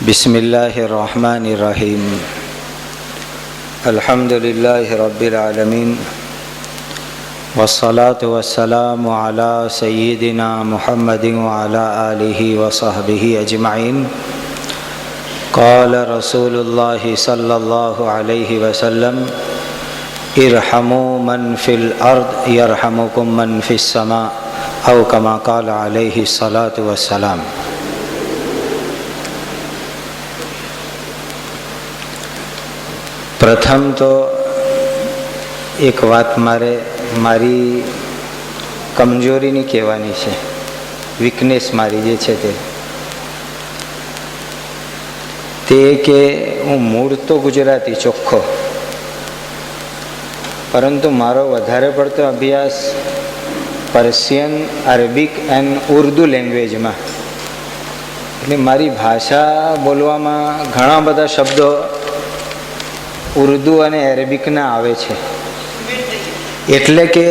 बिस्मिल्लाहिर्रहमानिर्रहीम। अल्हम्दुलिल्लाहि रब्बिल आलमीन वस्सलातु वस्सलामु अला सय्यिदिना मुहम्मदिन व अला आलिहि व सहबिहि अजमाइन। क़ाल रसूलुल्लाहि सल्लल्लाहु अलैहि वसल्लम इरहमू मन फिल अर्द यरहमुकुम मन फिस समा औ कमा क़ाल अलैहि सलातु वस्सलाम। प्रथम तो एक बात मारी कमजोरी नहीं कहवानी है, वीकनेस मारी जे छे ते के हूँ मूળ तो गुजराती चोख्खो, परंतु मारो वधारे पड़तो अभ्यास Persian, Arabic and Urdu language में। એટલે મારી ભાષા બોલવામાં ઘણા બધા શબ્દો ઉર્દુ અને અરેબિકના આવે છે, એટલે કે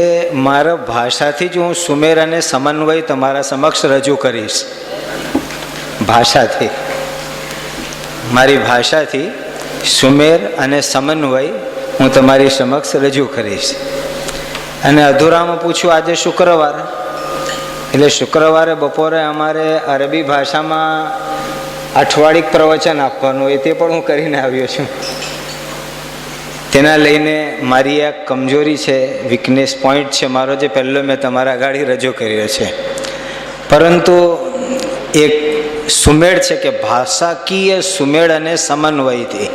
મારા ભાષાથી જ હું સુમેર અને સમન્વય તમારા સમક્ષ રજૂ કરીશ। ભાષાથી, મારી ભાષાથી સુમેર અને સમન્વય હું તમારી સમક્ષ રજૂ કરીશ। અને અધૂરામાં પૂછું, આજે શુક્રવાર, એટલે શુક્રવારે બપોરે અમારે અરબી ભાષામાં અઠવાડિક પ્રવચન આપવાનું હોય, તે પણ હું કરીને આવ્યો છું। તેના લઈને મારી એક કમજોરી છે, વીકનેસ પોઈન્ટ છે મારો, જે પહેલો મેં તમારા આગળ રજૂ કર્યો છે। પરંતુ એક સુમેળ છે કે ભાષાકીય સુમેળ અને સમન્વયથી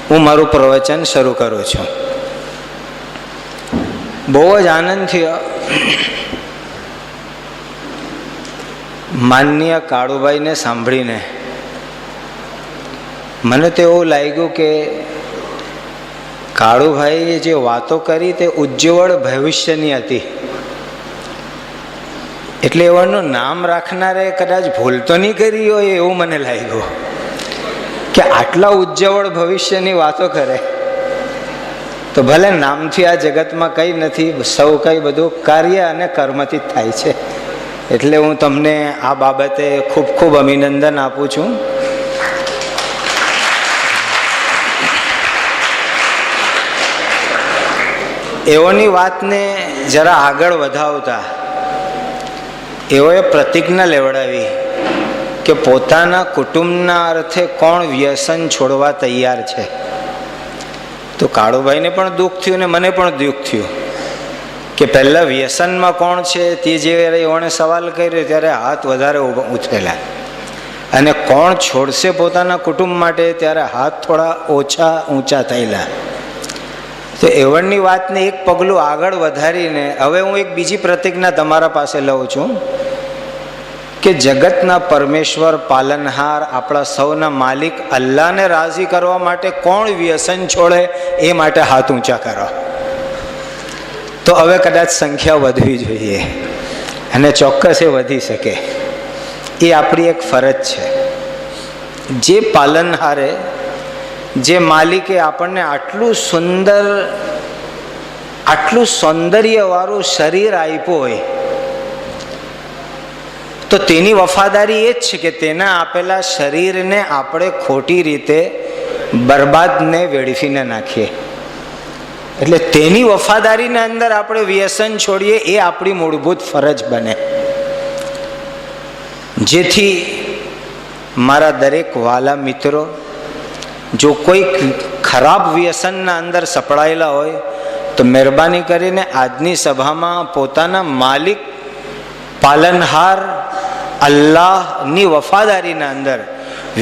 હું મારું પ્રવચન શરૂ કરું છું। બહુ જ આનંદ થયો માનનીય કાળુભાઈને સાંભળીને। મને તો એવું લાગ્યું કે કાળુભાઈએ જે વાતો કરી તે ઉજ્જવળ ભવિષ્યની હતી, એટલે એવાનું નામ રાખનારે કદાચ ભૂલ તો નહીં કરી હોય એવું મને લાગ્યું કે આટલા ઉજ્જવળ ભવિષ્યની વાતો કરે તો ભલે નામથી આ જગતમાં કંઈ નથી, સૌ કંઈ બધું કાર્ય અને કર્મથી જ થાય છે। એટલે હું તમને આ બાબતે ખૂબ ખૂબ અભિનંદન આપું છું। એઓની વાતને જરા આગળ વધાવતા એઓએ પ્રતિજ્ઞા લેવડાવી કે પોતાના કુટુંબના અર્થે કોણ વ્યસન છોડવા તૈયાર છે। તો કાળુભાઈને પણ દુઃખ થયું ને મને પણ દુઃખ થયું કે પહેલા વ્યસનમાં કોણ છે તે જ્યારે એઓણે સવાલ કર્યો ત્યારે હાથ વધારે ઉછળેલા, અને કોણ છોડશે પોતાના કુટુંબ માટે ત્યારે હાથ થોડા ઓછા ઊંચા થયેલા। તો એવણની વાતને એક પગલું આગળ વધારીને હવે હું એક બીજી પ્રતિજ્ઞા તમારા પાસે લઉં છું કે જગતના પરમેશ્વર, પાલનહાર, આપણા સૌના માલિક અલ્લાહને રાજી કરવા માટે કોણ વ્યસન છોડે એ માટે હાથ ઊંચા કરો। તો હવે કદાચ સંખ્યા વધવી જોઈએ, અને ચોક્કસ એ વધી શકે, એ આપણી એક ફરજ છે। જે પાલનહારે, જે માલિકે આપણને આટલું સૌંદર્યવાળું શરીર આપ્યું હોય તો તેની વફાદારી એ જ છે કે તેના આપેલા શરીરને આપણે ખોટી રીતે બરબાદ ને વેડફીને નાખીએ। એટલે તેની વફાદારીના અંદર આપણે વ્યસન છોડીએ, એ આપણી મૂળભૂત ફરજ બને। જેથી મારા દરેક વાલા મિત્રો, જો કોઈ ખરાબ વ્યસનના અંદર સપડાયેલા હોય તો મહેરબાની કરીને આજની સભામાં પોતાના માલિક, પાલનહાર અલ્લાહની વફાદારીના અંદર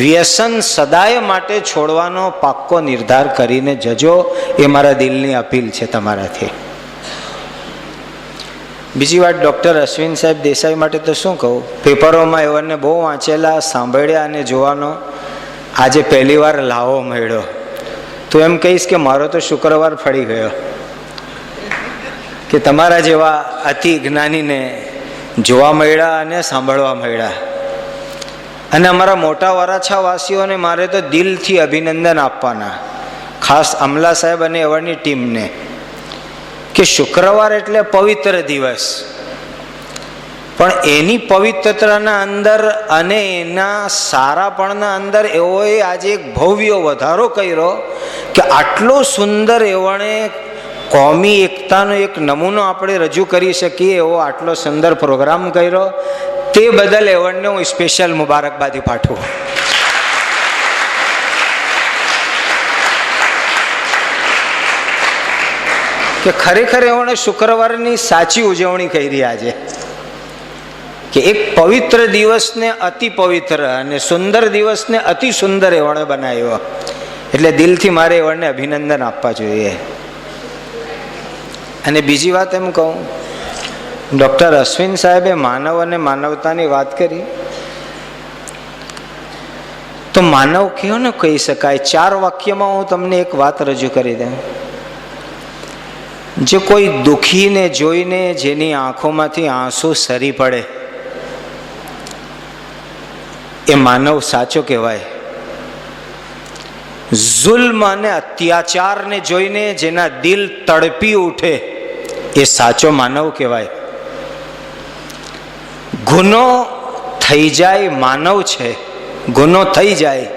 વ્યસન સદાય માટે છોડવાનો પાક્કો નિર્ધાર કરીને જજો, એ મારા દિલની અપીલ છે તમારાથી। બીજી વાત, ડૉક્ટર અશ્વિન સાહેબ દેસાઈ માટે તો શું કહું, પેપરોમાં એમને બહુ વાંચેલા, સાંભળ્યા અને જોવાનો આજે પહેલી વાર લાવો મળ્યો, તો એમ કહીશ કે મારો તો શુક્રવાર ફળી ગયો કે તમારા જેવા અતિ જ્ઞાનીને જોવા મળ્યા અને સાંભળવા મળ્યા। અને અમારા મોટા વરાછાવાસીઓને મારે તો દિલથી અભિનંદન આપવાના, ખાસ અમલા સાહેબ અને એવરની ટીમને, કે શુક્રવાર એટલે પવિત્ર દિવસ, પણ એની પવિત્રતાના અંદર અને એના સારાપણના અંદર એઓએ આજે એક ભવ્ય વધારો કર્યો કે આટલો સુંદર એવણે કોમી એકતાનો એક નમૂનો આપણે રજૂ કરી શકીએ એવો આટલો સુંદર પ્રોગ્રામ કર્યો. તે બદલ એવણને હું સ્પેશિયલ મુબારકબાદી પાઠવું. કે ખરેખર એવણે શુક્રવારની સાચી ઉજવણી કરી આજે, કે એક પવિત્ર દિવસને અતિ પવિત્ર અને સુંદર દિવસને અતિ સુંદર એવણે બનાવ્યો. એટલે દિલથી મારે એવણને અભિનંદન આપવા જોઈએ. અને બીજી વાત એમ કહું, ડૉક્ટર અશ્વિન સાહેબે માનવ અને માનવતાની વાત કરી, તો માનવ કયો ને કહી શકાય. 4 વાક્યમાં હું તમને એક વાત રજૂ કરી દઉં. જે કોઈ દુઃખીને જોઈને જેની આંખોમાંથી આંસુ સરી પડે એ માનવ સાચો કહેવાય. જુલ્મ અને અત્યાચારને જોઈને જેના દિલ તડપી ઉઠે એ સાચો માનવ કહેવાય. ગુનો થઈ જાય માનવ છે, ગુનો થઈ જાય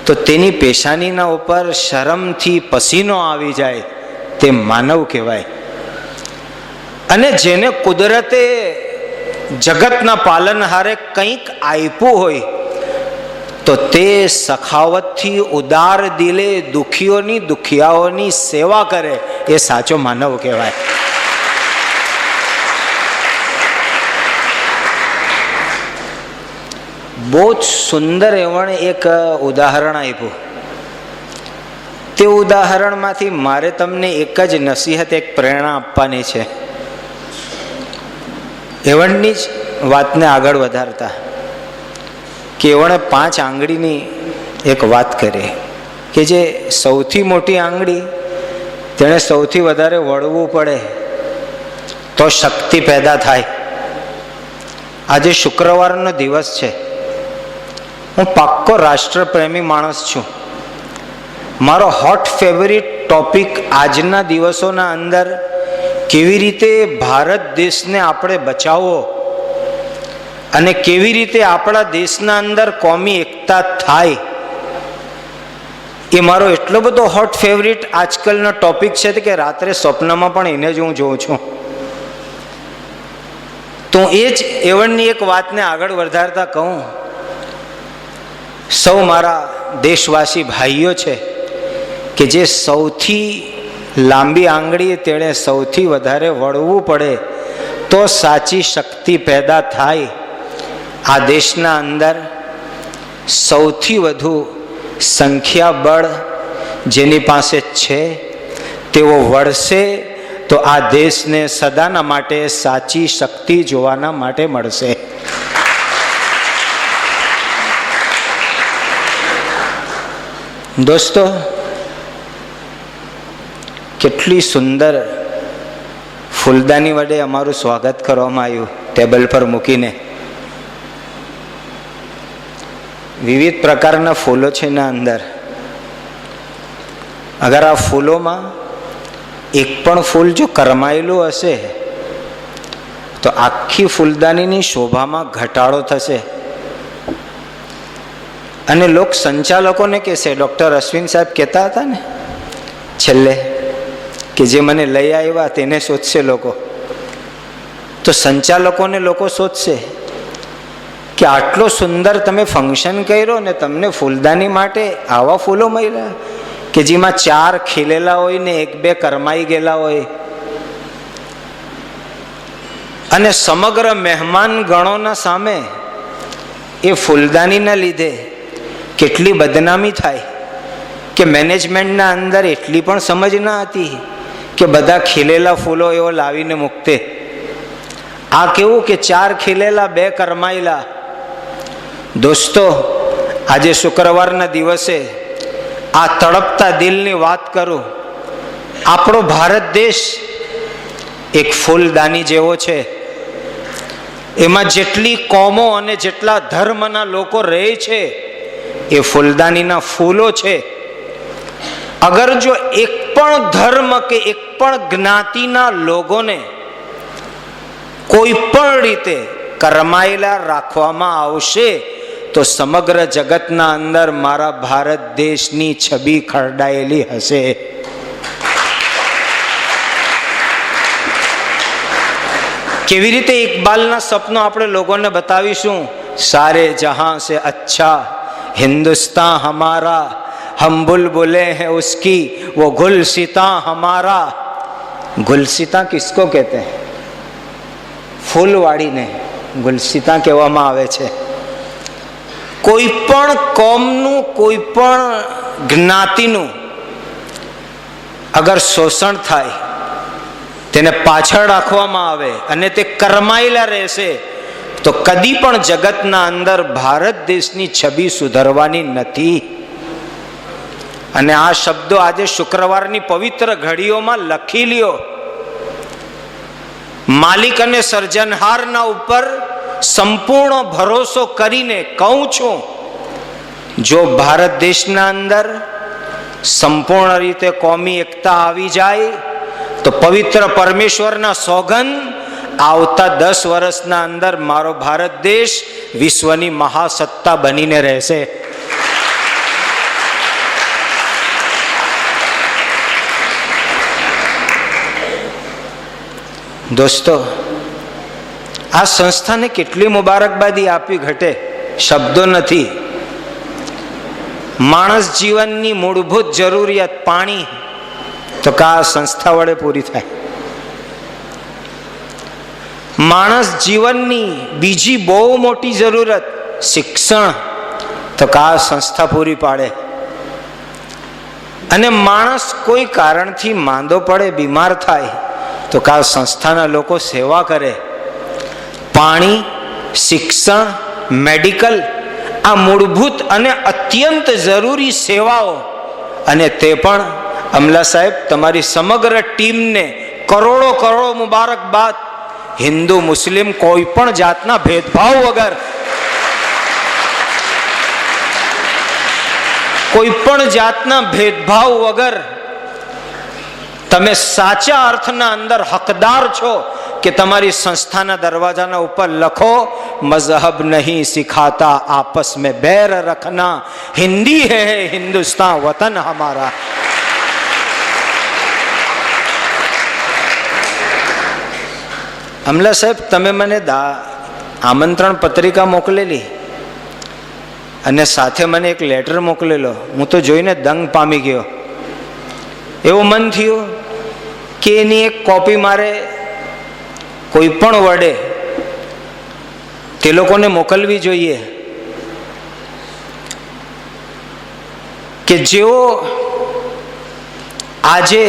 તો તેની પેશાનીના ઉપર શરમથી પસીનો આવી જાય તે માનવ કહેવાય. અને જેને કુદરતે જગતના પાલનહારે કંઈક આપ્યું હોય તો તે સખાવતથી ઉદાર દિલે દુખીઓની દુખિયાઓની સેવા કરે એ સાચો માનવ કહેવાય. બહુ જ સુંદર એવણે એક ઉદાહરણ આપ્યું. તે ઉદાહરણમાંથી મારે તમને એક જ નસીહત, એક પ્રેરણા આપવાની છે. એવણની જ વાતને આગળ વધારતા કે એવણે 5 આંગળીની એક વાત કરી કે જે સૌથી મોટી આંગળી તેણે સૌથી વધારે વળવું પડે તો શક્તિ પેદા થાય. આજે શુક્રવારનો દિવસ છે. હું પાક્કો રાષ્ટ્રપ્રેમી માણસ છું. મારો હોટ ફેવરિટ ટોપિક આજના દિવસોના અંદર કેવી રીતે ભારત દેશને આપણે બચાવવો અને કેવી રીતે આપણા દેશના અંદર કોમી એકતા થાય એ મારો એટલો બધો હોટ ફેવરિટ આજકાલનો ટોપિક છે કે રાત્રે સ્વપ્નમાં પણ એને જ હું જોઉં છું. તો એ જ એવણની એક વાતને આગળ વધારતા કહું, સૌ મારા દેશવાસી ભાઈઓ છે કે જે સૌથી લાંબી આંગળી તેણે સૌથી વધારે વળવું પડે તો સાચી શક્તિ પેદા થાય. આ દેશના અંદર સૌથી વધુ સંખ્યાબળ જેની પાસે છે તેઓ વળશે તો આ દેશને સદાના માટે સાચી શક્તિ જોવાના માટે મળશે. દોસ્તો, કેટલી સુંદર ફૂલદાની વડે અમારું સ્વાગત કરવામાં આવ્યું. ટેબલ પર મૂકીને વિવિધ પ્રકારના ફૂલો છે એના અંદર. અગર આ ફૂલોમાં એક પણ ફૂલ જો કરમાયેલું હશે તો આખી ફૂલદાનીની શોભામાં ઘટાડો થશે. અને લોક સંચાલકોને કહેશે, ડૉક્ટર અશ્વિન સાહેબ કહેતા હતા ને છેલ્લે કે જે મને લઈ આવ્યા તેને શોધશે લોકો. તો સંચાલકોને લોકો શોધશે કે આટલો સુંદર તમે ફંક્શન કર્યો ને તમને ફૂલદાની માટે આવા ફૂલો મળ્યા કે જેમાં 4 ખીલેલા હોય ને 1-2 કરમાઈ ગયેલા હોય. અને સમગ્ર મહેમાન ગણોના સામે એ ફૂલદાનીના લીધે કેટલી બદનામી થાય કે મેનેજમેન્ટના અંદર એટલી પણ સમજ ના હતી કે બધા ખીલેલા ફૂલો એવો લાવીને મૂકતે. આ કેવું કે 4 ખીલેલા 2 કરમાયેલા. દોસ્તો, આજે શુક્રવારના દિવસે આ તડપતા દિલની વાત કરું. આપણો ભારત દેશ એક ફૂલદાની જેવો છે. એમાં જેટલી કોમો અને જેટલા ધર્મના લોકો રહે છે એ ફૂલદાનીના ફૂલો છે. અગર જો એક પણ ધર્મ કે એક પણ જ્ઞાતિના લોકોને કોઈ પણ રીતે કરમાયેલા રાખવામાં આવશે તો સમગ્ર જગતના અંદર મારા ભારત દેશની છબી ખરડાયેલી હશે. કેવી રીતે ઇકબાલના સપનો આપણે લોકોને બતાવીશું? સારે જહાં સે અચ્છા हिंदुस्तान हमारा, हम बुलबुले हैं उसकी, वो गुलसिता हमारा. गुलसिता किसको कहते हैं? ફૂલવાળીને ગુલસિતા કહેવામાં આવે છે. કોઈ પણ કોમનું, કોઈ પણ જ્ઞાતિનું અગર શોષણ થાય, તેને પાછળ રાખવામાં આવે અને તે કરમાયેલા રહેશે તો કદી પણ જગતના અંદર ભારત દેશની છબી સુધરવાની નથી. અને આ શબ્દો આજે શુક્રવારની પવિત્ર ઘડીઓમાં લખી લ્યો. માલિક અને સર્જનહારના ઉપર સંપૂર્ણ ભરોસો કરીને કહું છું, જો ભારત દેશના અંદર સંપૂર્ણ રીતે કોમી એકતા આવી જાય તો પવિત્ર પરમેશ્વરના સોગંદ, આવતા 10 વર્ષના અંદર મારો ભારત દેશ વિશ્વની મહાસત્તા બનીને રહેશે. દોસ્તો, આ સંસ્થાને કેટલી મુબારકબાદી આપવી ઘટે, શબ્દો નથી. માણસ જીવનની મૂળભૂત જરૂરિયાત પાણી તો આ સંસ્થા વડે પૂરી થાય. માણસ જીવનની બીજી બહુ મોટી જરૂરત શિક્ષણ તો આ સંસ્થા પૂરી પાડે. અને માણસ કોઈ કારણથી માંદો પડે, બીમાર થાય તો આ સંસ્થાના લોકો સેવા કરે. પાણી, શિક્ષણ, મેડિકલ, આ મૂળભૂત અને અત્યંત જરૂરી સેવાઓ, અને તે પણ અમલા સાહેબ તમારી સમગ્ર ટીમને કરોડો કરોડો મુબારકબાદ. હિન્દુ મુસ્લિમ કોઈ પણ જાતના ભેદભાવ વગર, કોઈ પણ જાતના ભેદભાવ વગર તમે સાચા અર્થના અંદર હકદાર છો કે તમારી સંસ્થાના દરવાજાના ઉપર લખો, મઝહબ નહીં સિખાતા આપસ મેં बैर रखना, हिंदी है हिंदुस्तान वतन हमारा. અમલા સાહેબ, તમે મને આમંત્રણ પત્રિકા મોકલેલી અને સાથે મને એક લેટર મોકલેલો. હું તો જોઈને દંગ પામી ગયો. એવું મન થયું કે એની એક કોપી મારે કોઈ પણ વડે તે લોકોને મોકલવી જોઈએ કે જેઓ આજે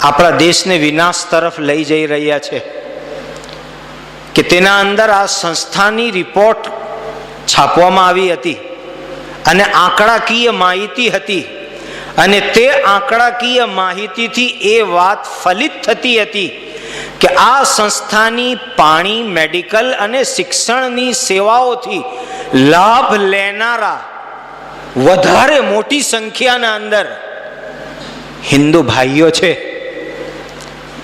આપણા દેશને વિનાશ તરફ લઈ જઈ રહ્યા છે, કે તેના અંદર આ સંસ્થાની રિપોર્ટ છાપવામાં આવી હતી અને આંકડાકીય માહિતી હતી, અને તે આંકડાકીય માહિતીથી એ વાત ફલિત થતી હતી કે આ સંસ્થાની પાણી, મેડિકલ અને શિક્ષણની સેવાઓથી લાભ લેનારા વધારે મોટી સંખ્યાના અંદર હિન્દુ ભાઈઓ છે.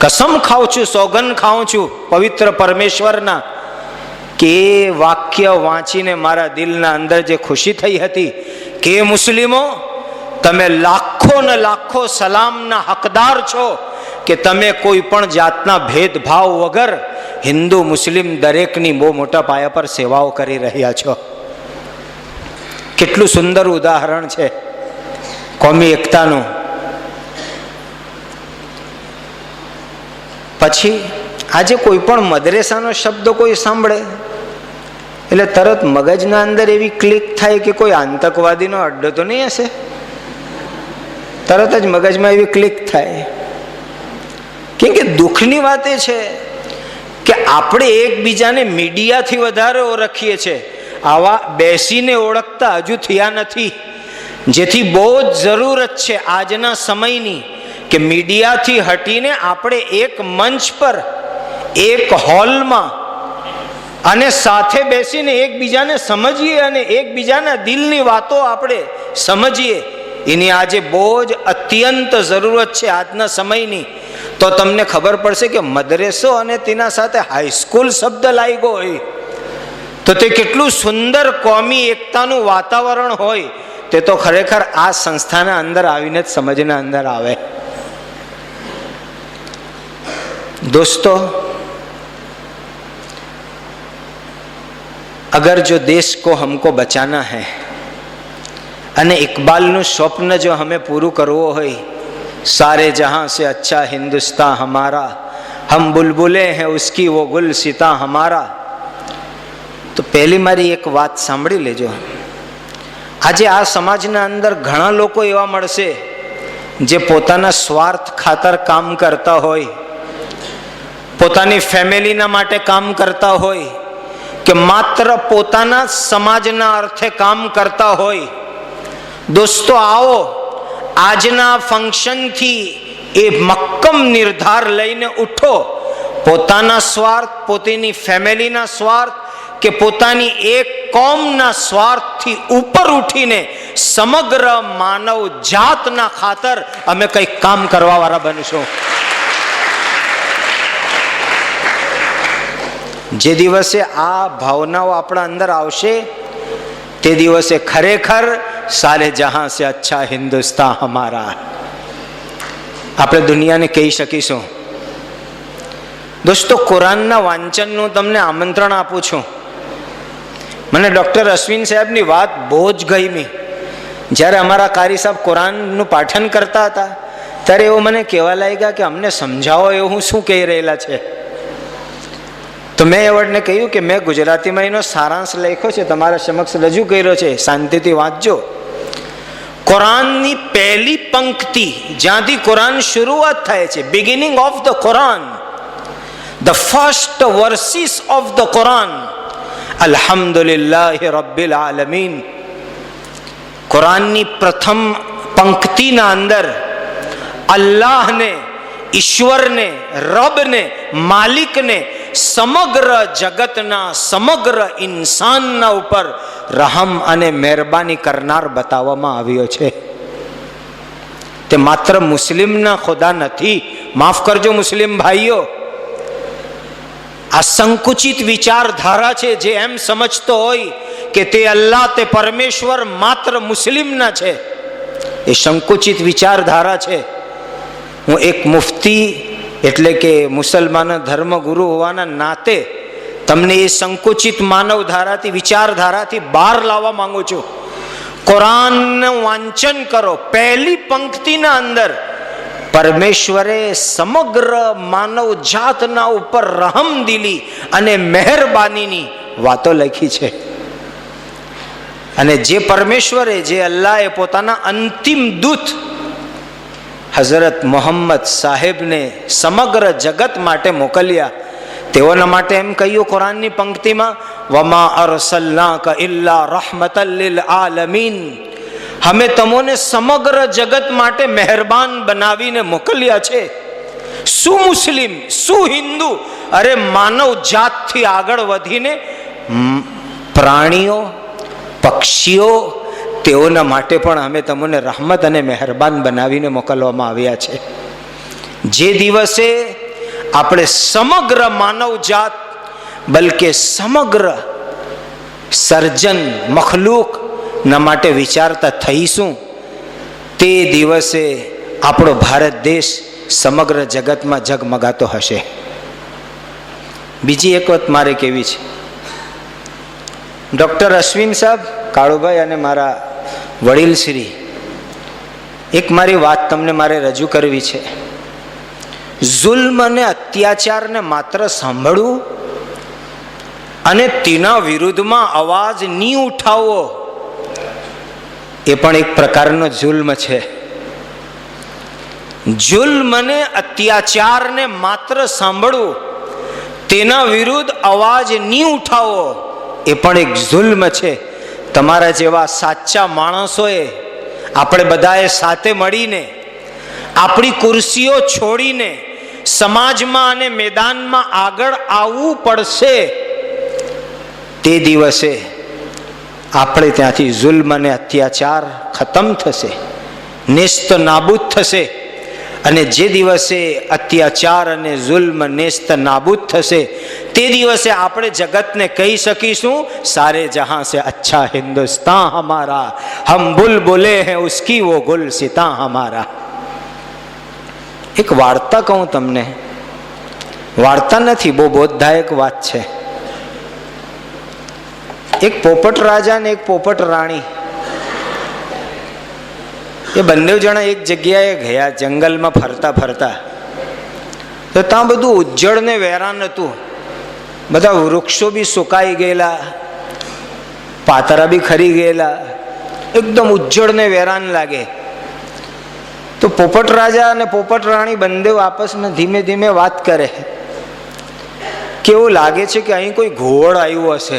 કસમ ખાઉં છું, સોગંદ ખાઉં છું પવિત્ર પરમેશ્વરના, કે એ વાક્ય વાંચીને મારા દિલના અંદર જે ખુશી થઈ હતી કે મુસ્લિમો, તમે લાખો ને લાખો સલામના હકદાર છો કે તમે કોઈ પણ જાતના ભેદભાવ વગર હિન્દુ મુસ્લિમ દરેકની બહુ મોટા પાયા પર સેવાઓ કરી રહ્યા છો. કેટલું સુંદર ઉદાહરણ છે કોમી એકતાનું. પછી આજે કોઈ પણ મદરેસાનો શબ્દ કોઈ સાંભળે એટલે તરત મગજના અંદર એવી ક્લિક થાય કે કોઈ આતંકવાદીનો અડ્ડો તો નહીં હશે. તરત જ મગજમાં એવી ક્લિક થાય. કેમ કે દુઃખની વાત એ છે કે આપણે એકબીજાને મીડિયાથી વધારે ઓળખીએ છીએ, આવા બેસીને ઓળખતા હજુ થયા નથી. જેથી બહુ જ જરૂરત છે આજના સમયની કે મીડિયાથી હટીને આપણે એક મંચ પર, એક હોલમાં અને સાથે બેસીને એકબીજાને સમજીએ અને એકબીજાના દિલની વાતો આપણે સમજીએ. એની આજે બહુ જ અત્યંત જરૂરત છે આજના સમયની. તો તમને ખબર પડશે કે મદ્રેસો અને તેના સાથે હાઈસ્કૂલ શબ્દ લાગ્યો હોય તો તે કેટલું સુંદર કોમી એકતાનું વાતાવરણ હોય તે તો ખરેખર આ સંસ્થાના અંદર આવીને જ સમજના અંદર આવે. दोस्तों, अगर जो देश को हमको बचाना है અને ઇકબાલનું સ્વપ્ન જો हमें પૂરું કરવો હોય, सारे जहां से अच्छा हिंदुस्तान हमारा, हम बुलबुले हैं उसकी वो गुलसिता हमारा, તો પહેલી મારી એક વાત સાંભળી લેજો. આજે આ સમાજના અંદર ઘણા લોકો એવા મળશે જે પોતાના સ્વાર્થ ખાતર કામ કરતા હોય, પોતાની ફેમિલીના માટે કામ કરતા હોય કે માત્ર પોતાના સમાજના અર્થે કામ કરતા હોય. દોસ્તો, આવો આજના ફંક્શનથી એ મક્કમ નિર્ધાર લઈને ઉઠો. પોતાના સ્વાર્થ, પોતાની ફેમિલીના સ્વાર્થ કે પોતાની એક કોમના સ્વાર્થથી ઉપર ઉઠીને સમગ્ર માનવ જાતના ખાતર અમે કંઈક કામ કરવા વાળા બનશું. જે દિવસે આ ભાવનાઓ આપણા અંદર આવશે તે દિવસે ખરેખર સારે જહાં સે અચ્છા હિન્દુસ્તાન હમારા આપણે દુનિયાને કહી શકીશું. દોસ્તો, કુરાનના વાંચનનું તમને આમંત્રણ આપું છું. મને ડૉક્ટર અશ્વિન સાહેબની વાત બહુ જ ગમી. જ્યારે અમારા કારી સાહેબ કુરાનનું પાઠન કરતા હતા ત્યારે એવું મને કહેવા લાગ્યા કે અમને સમજાવો એવું શું કહી રહેલા છે. તો મેં એવડને કહ્યું કે મેં ગુજરાતીમાં એનો સારાંશ લખ્યો છે, તમારા સમક્ષ રજૂ કર્યો છે, શાંતિથી વાંચજો. કુરાનની પહેલી પંક્તિ જ્યાંથી કુરાન શરૂઆત થાય છે, beginning of the Quran, the first verses of the Quran, અલ્હમ્દુલિલ્લાહ રબ્બિલ આલમીન. કુરાનની પ્રથમ પંક્તિના અંદર અલ્લાહને, ઈશ્વરને, રબને, માલિકને સમગ્ર જગતના, સમગ્ર ઇન્સાનના ઉપર રહમ અને મહેરબાની કરનાર બતાવવામાં આવ્યો છે. તે માત્ર મુસ્લિમના ખુદા નથી. માફ કરજો મુસ્લિમ ભાઈઓ, આ સંકુચિત વિચારધારા છે જે એમ સમજતો હોય કે તે અલ્લાહ, તે પરમેશ્વર માત્ર મુસ્લિમના છે. એ સંકુચિત વિચારધારા છે. હું એક મુફતી એટલે કે મુસલમાન ધર્મગુરુ હોવાના નાતે તમને એ સંકુચિત માનવધારાથી, વિચારધારાથી બહાર લાવવા માંગુ છું. કુરાનનું વાંચન કરો. પહેલી પંક્તિના અંદર પરમેશ્વરે સમગ્ર માનવ જાતના ઉપર રહમદિલી અને મહેરબાનીની વાતો લખી છે. અને જે પરમેશ્વરે, જે અલ્લાહે પોતાના અંતિમ દૂત હઝરત મોહમ્મદ સાહેબને સમગ્ર જગત માટે મોકલ્યા, તેઓના માટે એમ કહ્યું કુરાનની પંક્તિમાં, વમા અરસલનાકા ઇલ્લા રહમતલ લિલ આલમીન, અમે તમને સમગ્ર જગત માટે મહેરબાન બનાવીને મોકલ્યા છે. શું મુસ્લિમ, શું હિન્દુ, અરે માનવ જાતથી આગળ વધીને પ્રાણીઓ, પક્ષીઓ, તેઓના માટે પણ અમે તમને રહમત અને મહેરબાન બનાવીને મોકલવામાં આવ્યા છે. જે દિવસે આપણે સમગ્ર માનવ જાત, બલકે સમગ્ર સર્જન મખલૂક ના માટે વિચારતા થઈશું, તે દિવસે આપણો ભારત દેશ સમગ્ર જગતમાં ઝગમગાતો હશે. બીજી એક વાત મારે કહેવી છે. ડૉક્ટર અશ્વિન સાહેબ, કાળુભાઈ અને મારા વડીલ શ્રી, એક મારી વાત તમને મારે રજૂ કરવી છે. જુલ્મ અને અત્યાચારને માત્ર સાંભળવું અને તેના વિરુદ્ધમાં અવાજ નહીં ઉઠાવવો એ પણ એક પ્રકારનો જુલ્મ છે. જુલ્મ અને અત્યાચારને માત્ર સાંભળવું, તેના વિરુદ્ધ અવાજ નહીં ઉઠાવવો એ પણ એક જુલ્મ છે. તમારા જેવા સાચા માણસોએ, આપણે બધાએ સાથે મળીને આપણી ખુરશીઓ છોડીને સમાજમાં અને મેદાનમાં આગળ આવવું પડશે. તે દિવસે આપણે ત્યાંથી જુલ્મ અને અત્યાચાર ખતમ થશે, નેસ્ત નાબૂદ થશે અને જે દિવસે અત્યાચાર અને જુલ્મ નેસ્ત નાબૂદ થશે તે દિવસે આપણે જગતને કહી શકીશું, સારે જહાં સે અચ્છા હિન્દુસ્તાન હમારા, હમ બુલબુલે હૈ ઉસકી વો ગુલસિતાં હમારા. એક વાર્તા કહું તમને, વાર્તા નથી, બહુ બોધદાયક વાત છે. એક પોપટ રાજા ને એક પોપટ રાણી, એ બંને જણા એક જગ્યાએ ગયા જંગલમાં ફરતા ફરતા. તો ત્યાં બધું ઉજ્જડ ને વેરાન હતું, બધા વૃક્ષો બી સુકાઈ ગયેલા, પાતરા બી ખરી ગયેલા, એકદમ ઉજ્જડ ને વેરાન લાગે. તો પોપટ રાજા અને પોપટ રાણી બંને આપસમાં ધીમે ધીમે વાત કરે, કેવું લાગે છે કે અહીં કોઈ ઘોડ આવ્યું હશે,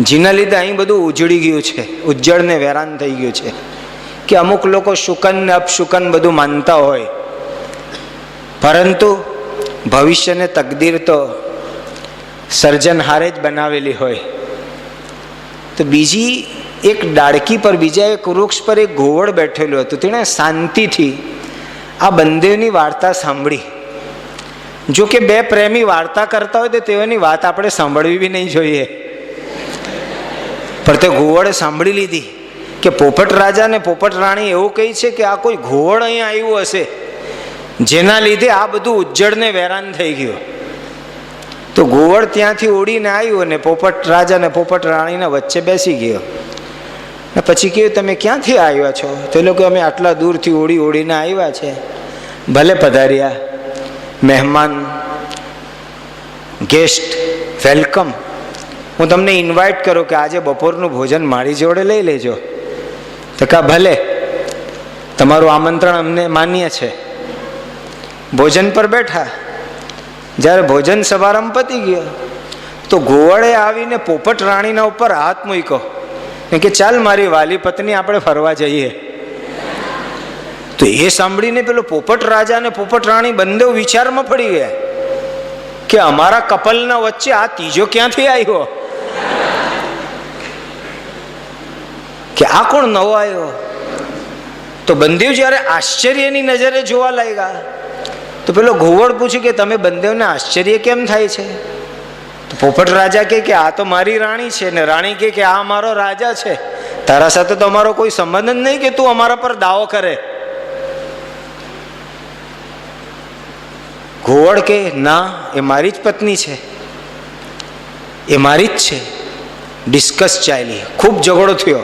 જેના લીધે અહીં બધું ઉજળી ગયું છે, ઉજ્જડ ને વેરાન થઈ ગયું છે. કે અમુક લોકો શુકન ને અપશુકન બધું માનતા હોય, પરંતુ ભવિષ્યને તકદીર તો સર્જનહારે જ બનાવેલી હોય. તો બીજી એક ડાળકી પર, બીજા એક વૃક્ષ પર એક ઘોવડ બેઠેલું હતું. તેણે શાંતિથી આ બંનેની વાર્તા સાંભળી. જો કે બે પ્રેમી વાર્તા કરતા હોય તો તેઓની વાત આપણે સાંભળવી બી નહીં જોઈએ, પણ તે ઘોવડે સાંભળી લીધી કે પોપટ રાજા ને પોપટ રાણી એવું કહે છે કે આ કોઈ ઘોવડ અહીં આવ્યું હશે, જેના લીધે આ બધું ઉજ્જડ ને વેરાન થઈ ગયું. તો ઘોવડ ત્યાંથી ઉડીને આવ્યું અને પોપટ રાજા ને પોપટ રાણીના વચ્ચે બેસી ગયો. ને પછી કહ્યું, તમે ક્યાંથી આવ્યા છો? તે લોકો, અમે આટલા દૂરથી ઉડીને આવ્યા છે. ભલે પધાર્યા, મહેમાન, ગેસ્ટ, વેલકમ. હું તમને ઇન્વાઇટ કરું કે આજે બપોરનું ભોજન મારી જોડે લઈ લેજો. તો કા ભલે, તમારું આમંત્રણ અમને માન્ય છે. ભોજન પર બેઠા. જ્યારે ભોજન સમારંભ પતી ગયો તો ઘોવડે આવીને પોપટ રાણીના ઉપર હાથ મૂક્યો કે ચાલ મારી વાલી પત્ની, આપણે ફરવા જઈએ. તો એ સાંભળીને પેલો પોપટ રાજા અને પોપટ રાણી બંને વિચારમાં પડી ગયા કે અમારા કપલના વચ્ચે આ ત્રીજો ક્યાંથી આવ્યો, કે આ કોણ નવો આવ્યો? તો બંને જ્યારે આશ્ચર્યની નજરે જોવા લાગ્યા તો પેલો ઘોવડ પૂછ્યું કે તમે બંનેને આશ્ચર્ય કેમ થાય છે? તો પોપટ રાજા કે આ તો મારી રાણી છે, ને રાણી કે આ મારો રાજા છે, તારા સાથે તો અમારો કોઈ સંબંધ જ નહીં કે તું અમારા પર દાવો કરે. ઘોવડ કે ના, એ મારી જ પત્ની છે, એ મારી જ છે. ડિસ્કસ ચાલી, ખૂબ ઝઘડો થયો.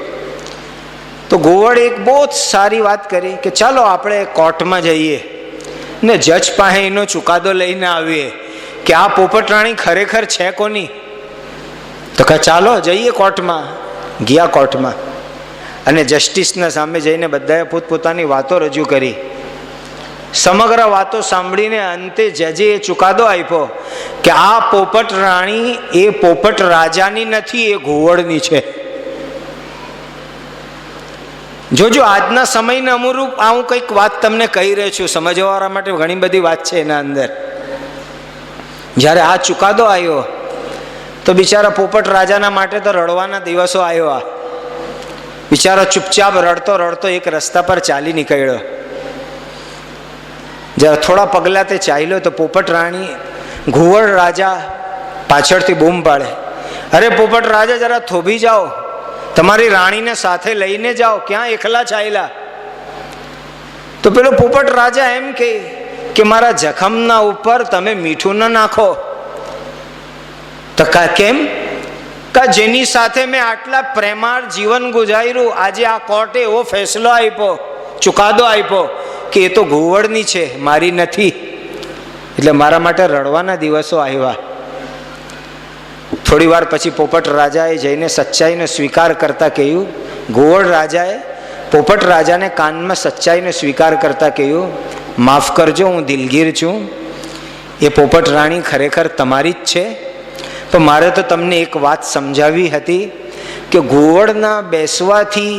તો ઘોવડ એક બહુ જ સારી વાત કરી કે ચાલો આપણે કોર્ટમાં જઈએ ને જજ પાસે એનો ચુકાદો લઈને આવીએ કે આ પોપટ રાણી ખરેખર છે કોની. તો કે ચાલો જઈએ કોર્ટમાં. ગયા કોર્ટમાં અને જસ્ટિસના સામે જઈને બધાએ પોતપોતાની વાતો રજૂ કરી. સમગ્ર વાતો સાંભળીને અંતે જજે એ ચુકાદો આપ્યો કે આ પોપટ રાણી એ પોપટ રાજાની નથી, એ ઘોવડની છે. જોજો, આજના સમયને અનુરૂપ હું કંઈક વાત તમને કહી રહ્યો છું, સમજવાવાળા માટે ઘણી બધી વાત છે એના અંદર. જ્યારે આ ચુકાદો આવ્યો તો બિચારા પોપટ રાજાના માટે તો રડવાના દિવસો આવ્યા. બિચારો ચૂપચાપ રડતો રડતો એક રસ્તા પર ચાલી નીકળ્યો. જ્યારે થોડા પગલા તે ચાલ્યો તો પોપટ રાણી, ઘુવડ રાજા પાછળથી બૂમ પાડે, અરે પોપટ રાજા જરા થોભી જાઓ, તમારી રાણીને સાથે લઈને જાઓ, ક્યાં એકલા ચાલ્યા? તો પેલો પોપટ રાજા એમ કે મારા જખમના ઉપર તમે મીઠું ન નાખો. તો કેમ? જેની સાથે મેં આટલા પ્રેમાળ જીવન ગુજાર્યું, આજે આ કોર્ટે એવો ફેસલો આપ્યો, ચુકાદો આપ્યો કે એ તો ઘુવડની છે, મારી નથી, એટલે મારા માટે રડવાના દિવસો આવ્યા. થોડી વાર પછી પોપટ રાજાએ જઈને સચ્ચાઈનો સ્વીકાર કરતા કહ્યું, ઘુવડ રાજાએ પોપટ રાજાને કાનમાં સચ્ચાઈનો સ્વીકાર કરતા કહ્યું, માફ કરજો, હું દિલગીર છું, એ પોપટ રાણી ખરેખર તમારી જ છે. તો મારે તો તમને એક વાત સમજાવી હતી કે ઘુવડના બેસવાથી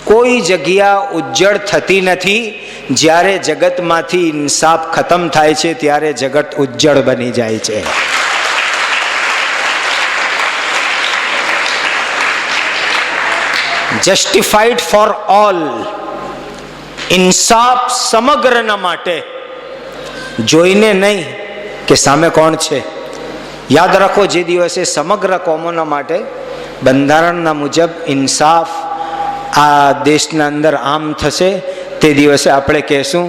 કોઈ જગ્યા ઉજ્જડ થતી નથી. જ્યારે જગતમાંથી ઇન્સાફ ખતમ થાય છે ત્યારે જગત ઉજ્જડ બની જાય છે. જસ્ટિફાઈડ ફોર ઓલ ઇન્સાફ સમગ્રના માટે, જોઈને નહીં કે સામે કોણ છે. યાદ રાખો, જે દિવસે સમગ્ર કોમોના માટે બંધારણના મુજબ ઇન્સાફ આ દેશના અંદર આમ થશે, તે દિવસે આપણે કહેશું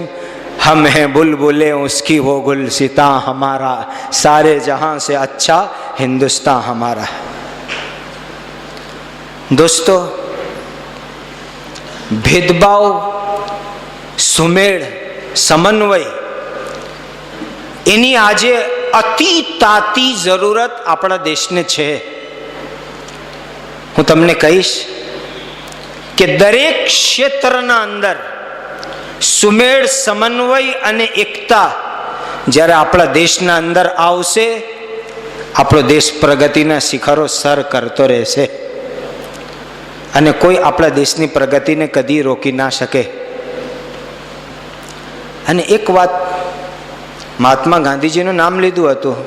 હમ હે બુલબુલે ઉસકી વો ગુલસિતા હમારા, સારે જહાં સે અચ્છા હિન્દુસ્તાન હમારા. દોસ્તો, ભેદભાવ, સુમેળ, સમન્વય એની આજે અતિ તાતી જરૂરત આપણા દેશને છે. હું તમને કહીશ કે દરેક ક્ષેત્રના અંદર સુમેળ, સમન્વય અને એકતા જ્યારે આપણા દેશના અંદર આવશે, આપણો દેશ પ્રગતિના શિખરો સર કરતો રહેશે અને કોઈ આપણા દેશની પ્રગતિને કદી રોકી ના શકે. અને એક વાત, મહાત્મા ગાંધીજીનું નામ લીધું હતું,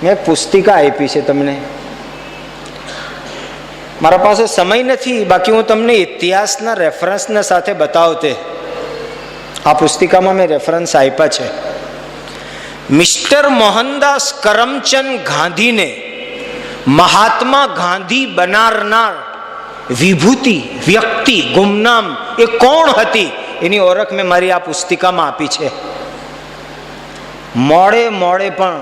મેં એક પુસ્તિકા આપી છે તમને. મારા પાસે સમય નથી, બાકી હું તમને ઇતિહાસના રેફરન્સના સાથે બતાવતે. આ પુસ્તિકામાં મેં રેફરન્સ આપ્યા છે. મિસ્ટર મોહનદાસ કરમચંદ ગાંધીને મહાત્મા ગાંધી બનારનાર વિભૂતિ, વ્યક્તિ, ગુમનામ એ કોણ હતી, એની ઓળખ મેં મારી આ પુસ્તિકામાં આપી છે. મોડે મોડે પણ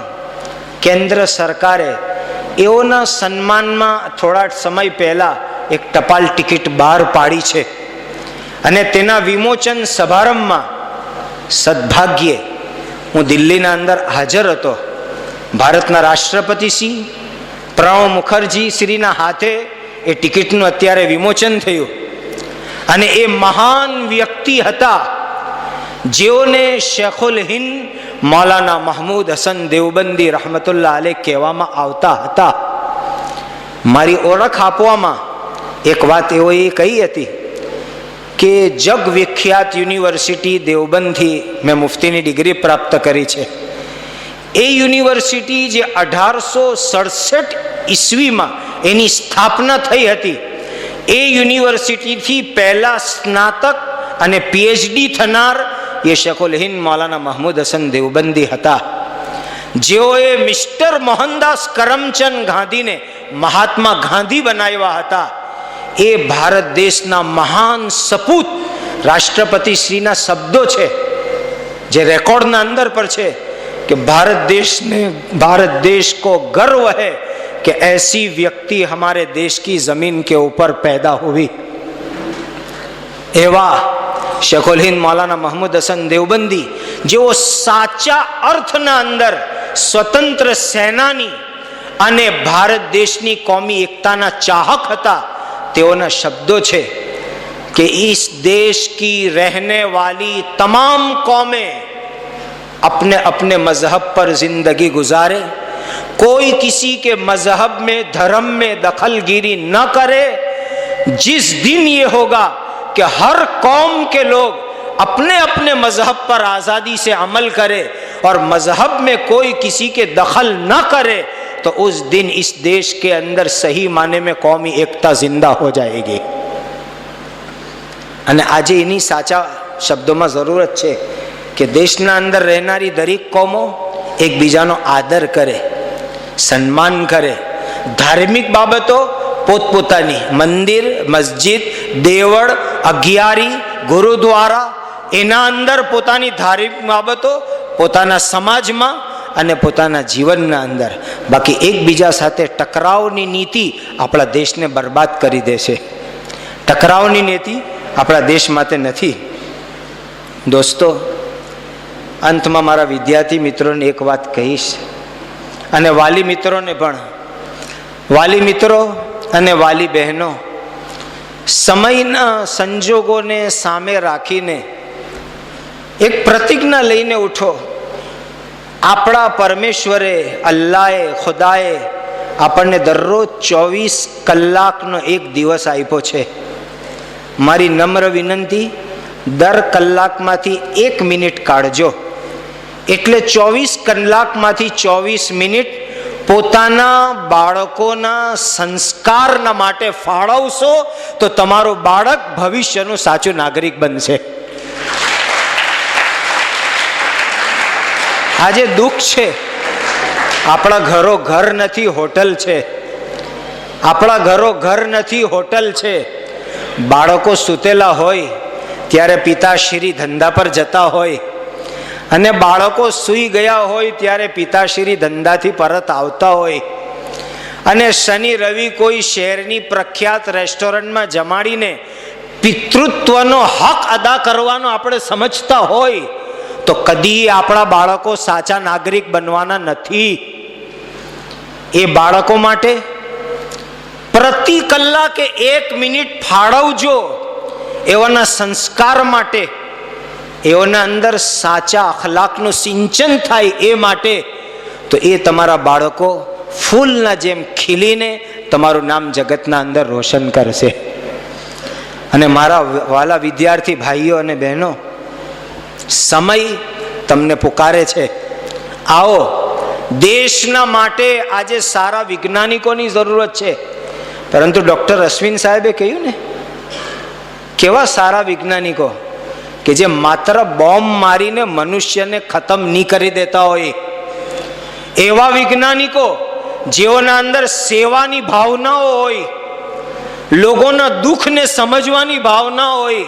કેન્દ્ર સરકારે એઓના સન્માનમાં થોડા સમય પહેલા એક ટપાલ ટિકિટ બહાર પાડી છે અને તેના વિમોચન સમારંભમાં સદભાગ્યે હું દિલ્હીના અંદર હાજર હતો. ભારતના રાષ્ટ્રપતિ શ્રી પ્રણવ મુખર્જી શ્રીના હાથે એ ટિકિટનું અત્યારે વિમોચન થયું અને એ મહાન વ્યક્તિ હતા જેઓને શેખુલ હિન્દ મૌલાના મહમૂદ હસન દેવબંદી રહમતુલ્લાહ અલૈહ કહેવામાં આવતા હતા. મારી ઓળખ આપવામાં એક વાત એઓએ કહી હતી કે જગ વિખ્યાત યુનિવર્સિટી દેવબંદથી મેં મુફતીની ડિગ્રી પ્રાપ્ત કરી છે. એ યુનિવર્સિટી જે 1867 ઈસવીમાં એની સ્થાપના થઈ હતી, એ યુનિવર્સિટીથી પહેલા સ્નાતક અને પીએચડી થનાર એ શેખુલ હિન્દ મૌલાના મહમૂદ હસન દેવબંદી હતા, જેઓએ મિસ્ટર મોહનદાસ કરમચંદ ગાંધીને મહાત્મા ગાંધી બનાવ્યા હતા. એ ભારત દેશના મહાન સપૂત રાષ્ટ્રપતિ શ્રીના શબ્દો છે, જે રેકોર્ડના અંદર પર છે कि भारत देश को गर्व है कि ऐसी व्यक्ति हमारे देश की जमीन के ऊपर पैदा हुई. एवा शेखुल हिंद मौलाना महमूद हसन देवबंदी जो साचा अर्थना अंदर स्वतंत्र सेनानी અને ભારત દેશની કોમી એકતાના ચાહક હતા. તેઓના શબ્દો છે कि इस देश की रहने वाली तमाम कौमें अपने अपने मजहब पर जिंदगी गुजारे, कोई किसी के मजहब में, धर्म में दखलगिरी न करे. जिस दिन ये होगा कि हर कौम के लोग अपने अपने मजहब पर आज़ादी से अमल करे और मजहब में कोई किसी के दखल न करे, तो उस दिन इस देश के अंदर सही माने में कौमी एकता जिंदा हो जाएगी. અને આજે એની સાચા શબ્દોમાં જરૂરત છે કે દેશના અંદર રહેનારી દરેક કોમો એકબીજાનો આદર કરે, સન્માન કરે. ધાર્મિક બાબતો પોતપોતાની મંદિર, મસ્જિદ, દેવળ, અગિયારી, ગુરુદ્વારા એના અંદર પોતાની ધાર્મિક બાબતો પોતાના સમાજમાં અને પોતાના જીવનના અંદર, બાકી એકબીજા સાથે ટકરાવની નીતિ આપણા દેશને બરબાદ કરી દેશે. ટકરાવની નીતિ આપણા દેશ માટે નથી. દોસ્તો, અંતમાં મારા વિદ્યાર્થી મિત્રોને એક વાત કહીશ અને વાલી મિત્રોને પણ. વાલી મિત્રો અને વાલી બહેનો, સમયના સંજોગોને સામે રાખીને એક પ્રતિજ્ઞા લઈને ઉઠો. આપણા પરમેશ્વરે, અલ્લાહે, ખુદાએ આપણને દરરોજ 24 કલાકનો એક દિવસ આપ્યો છે. મારી નમ્ર વિનંતી, દર કલાકમાંથી 1 મિનિટ કાઢજો. એટલે 24 કલાકમાંથી 24 મિનિટ પોતાના બાળકોના સંસ્કારના માટે ફાળવશો તો તમારું બાળક ભવિષ્યનું સાચું નાગરિક બનશે. આજે દુઃખ છે, આપણા ઘરો ઘર નથી, હોટલ છે. આપણા ઘરો ઘર નથી, હોટલ છે. બાળકો સૂતેલા હોય ત્યારે પિતાશ્રી ધંધા પર જતા હોય, અને બાળકો સૂઈ ગયા હોય ત્યારે પિતાશ્રી ધંધાથી પરત આવતા હોય, અને શનિ રવિ કોઈ શહેરની પ્રખ્યાત રેસ્ટોરન્ટમાં જમાડીને પિતૃત્વનો હક અદા કરવાનો આપણે સમજતા હોય તો કદી આપણા બાળકો સાચા નાગરિક બનવાના નથી. એ બાળકો માટે પ્રતિ કલાકે 1 મિનિટ ફાળવજો, એવાના સંસ્કાર માટે, એઓના અંદર સાચા અખલાકનું સિંચન થાય એ માટે, તો એ તમારા બાળકો ફૂલના જેમ ખીલીને તમારું નામ જગતના અંદર રોશન કરશે. અને મારા વાલા વિદ્યાર્થી ભાઈઓ અને બહેનો, સમય તમને પુકારે છે. આવો, દેશના માટે આજે સારા વૈજ્ઞાનિકોની જરૂરત છે. પરંતુ ડૉક્ટર અશ્વિન સાહેબે કહ્યું ને, કેવા સારા વૈજ્ઞાનિકો કે જે માત્ર બોમ્બ મારીને મનુષ્યને ખતમ નહીં કરી દેતા હોય, એવા વૈજ્ઞાનિકો જેઓના અંદર સેવાની ભાવનાઓ હોય, લોકોના દુઃખને સમજવાની ભાવના હોય,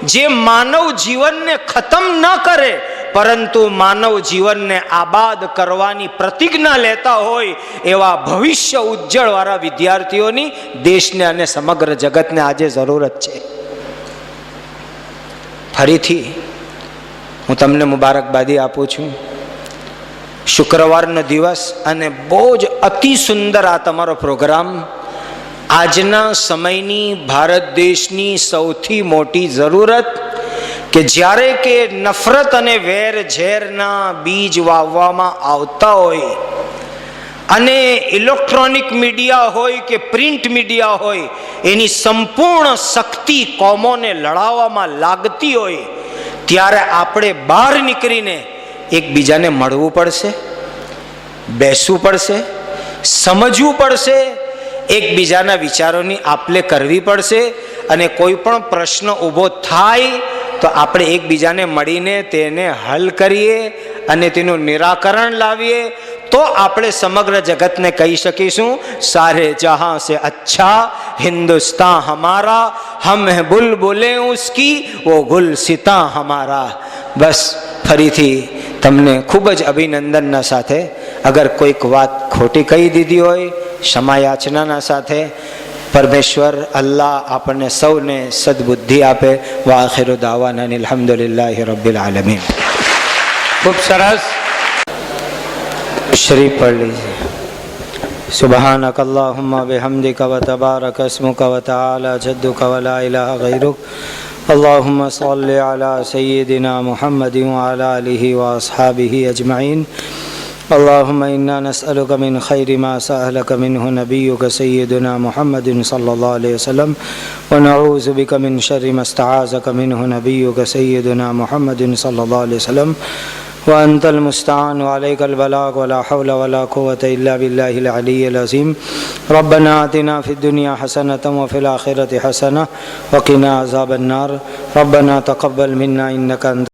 જે માનવ જીવનને ખતમ ન કરે પરંતુ માનવ જીવનને આબાદ કરવાની પ્રતિજ્ઞા લેતા હોય, એવા ભવિષ્ય ઉજ્જવળ વાળા વિદ્યાર્થીઓની દેશને અને સમગ્ર જગતને આજે જરૂરત છે. ફરીથી હું તમને મુબારકબાદી આપું છું. શુક્રવારનો દિવસ અને બહુ જ અતિ સુંદર આ તમારો પ્રોગ્રામ આજના સમયની ભારત દેશની સૌથી મોટી જરૂરત, કે જ્યારે કે નફરત અને વેર ઝેરના બીજ વાવવામાં આવતા હોય, અને ઇલેક્ટ્રોનિક મીડિયા હોય કે પ્રિન્ટ મીડિયા હોય, એની સંપૂર્ણ શક્તિ કોમોને લડાવવામાં લાગતી હોય, ત્યારે આપણે બહાર નીકળીને એકબીજાને મળવું પડશે, બેસવું પડશે, સમજવું પડશે, એકબીજાના વિચારોની આપ-લે કરવી પડશે. અને કોઈ પણ પ્રશ્ન ઊભો થાય તો આપણે એકબીજાને મળીને તેને હલ કરીએ અને તેનું નિરાકરણ લાવીએ, તો આપણે સમગ્ર જગતને કહી શકીશું, સારે જહાં સે અચ્છા હિન્દુસ્તાન હમારા, હમ હે બુલબુલે ઉસકી વો ગુલસિતા હમારા. બસ ફરીથી તમને ખૂબ જ અભિનંદનના સાથે, અગર કોઈક વાત ખોટી કહી દીધી હોય, ક્ષમા યાચનાના સાથે. પરમેશ્વર અલ્લાહ આપણને સૌને સદબુદ્ધિ આપે. વા આખિરુ દાવાના અલ્હમ્દુલિલ્લાહિ રબ્બિલ આલમીન. ખૂબ સરસ. શ્રી પઢ લીજીએ. સુબહાનક અલ્લાહુમ્મા બિહમ્દિકા વ તબારક અસ્મુકા વ તઆલા જદ્દુકા વ લા ઇલાહા ગૈરુક. અલ્લાહુમ્મા સલ્લિ અલા સય્યિદિના મુહમ્મદિન વ અલા આલિહિ વ અસ્હાબિહિ અજમઈન. اللهم إنا نسألك من خير ما سألك منه نبيك سيدنا محمد صلى الله عليه وسلم ونعوذ بك من شر ما استعاذك منه نبيك سيدنا محمد صلى الله عليه وسلم وأنت المستعان وعليك البلاغ ولا حول ولا قوة إلا بالله العلي العظيم. ربنا آتنا في الدنيا حسنة وفي الآخرة حسنة وقنا عذاب النار. ربنا تقبل منا إنك أنت